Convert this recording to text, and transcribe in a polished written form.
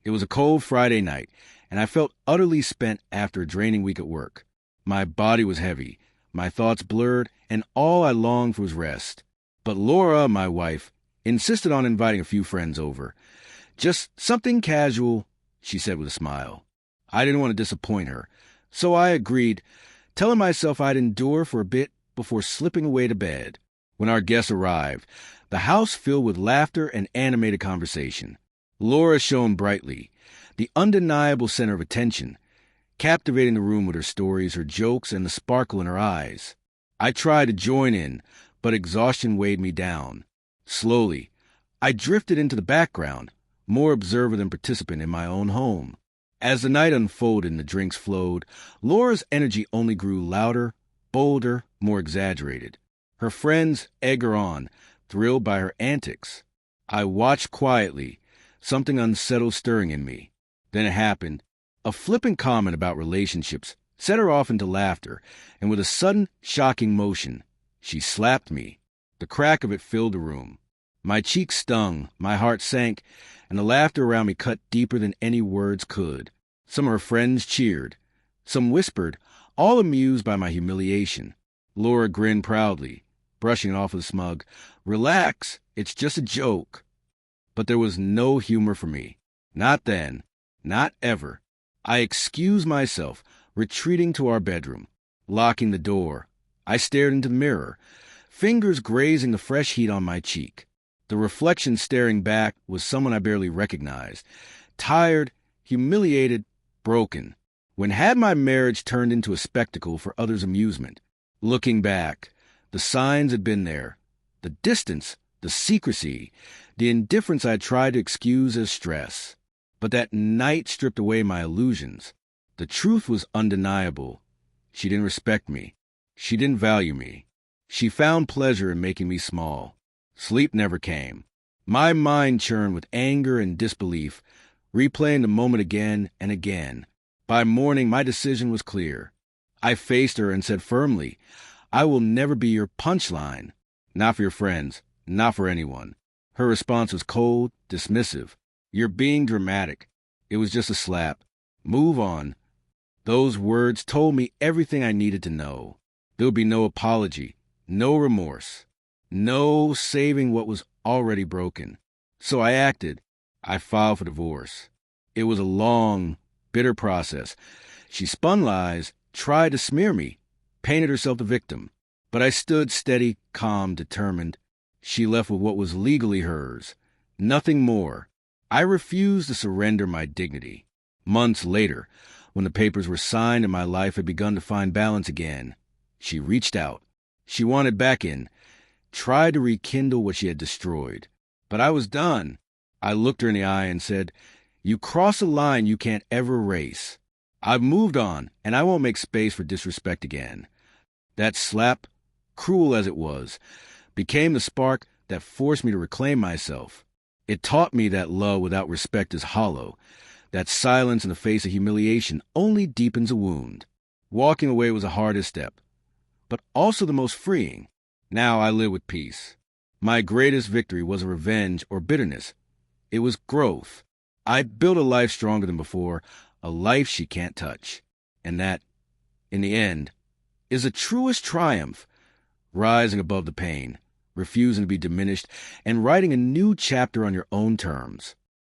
It was a cold Friday night, and I felt utterly spent after a draining week at work. My body was heavy, my thoughts blurred, and all I longed for was rest. But Laura, my wife, insisted on inviting a few friends over. Just something casual, she said with a smile. I didn't want to disappoint her, so I agreed, telling myself I'd endure for a bit before slipping away to bed. When our guests arrived, the house filled with laughter and animated conversation. Laura shone brightly, the undeniable center of attention, captivating the room with her stories, her jokes, and the sparkle in her eyes. I tried to join in, but exhaustion weighed me down. Slowly, I drifted into the background, more observer than participant in my own home. As the night unfolded and the drinks flowed, Laura's energy only grew louder, bolder, more exaggerated. Her friends egged her on, thrilled by her antics. I watched quietly, something unsettled stirring in me. Then it happened. A flippant comment about relationships set her off into laughter, and with a sudden, shocking motion, she slapped me. The crack of it filled the room. My cheeks stung, my heart sank, and the laughter around me cut deeper than any words could. Some of her friends cheered. Some whispered, all amused by my humiliation. Laura grinned proudly, brushing it off with a smug, "Relax, it's just a joke." But there was no humor for me. Not then. Not ever. I excused myself, retreating to our bedroom. Locking the door, I stared into the mirror, fingers grazing the fresh heat on my cheek. The reflection staring back was someone I barely recognized. Tired, humiliated, broken. When had my marriage turned into a spectacle for others' amusement? Looking back, the signs had been there. The distance, the secrecy, the indifference I tried to excuse as stress. But that night stripped away my illusions. The truth was undeniable. She didn't respect me. She didn't value me. She found pleasure in making me small. Sleep never came. My mind churned with anger and disbelief, replaying the moment again and again. By morning, my decision was clear. I faced her and said firmly, "I will never be your punchline. Not for your friends, not for anyone." Her response was cold, dismissive. "You're being dramatic. It was just a slap. Move on." Those words told me everything I needed to know. There would be no apology, no remorse, no saving what was already broken. So I acted. I filed for divorce. It was a long, bitter process. She spun lies, tried to smear me, painted herself the victim. But I stood steady, calm, determined. She left with what was legally hers. Nothing more. I refused to surrender my dignity. Months later, when the papers were signed and my life had begun to find balance again, she reached out. She wanted back in, tried to rekindle what she had destroyed. But I was done. I looked her in the eye and said, "You cross a line you can't ever erase. I've moved on, and I won't make space for disrespect again." That slap, cruel as it was, became the spark that forced me to reclaim myself. It taught me that love without respect is hollow, that silence in the face of humiliation only deepens a wound. Walking away was the hardest step, but also the most freeing. Now I live with peace. My greatest victory wasn't revenge or bitterness. It was growth. I built a life stronger than before, a life she can't touch. And that, in the end, is the truest triumph, rising above the pain, refusing to be diminished, and writing a new chapter on your own terms.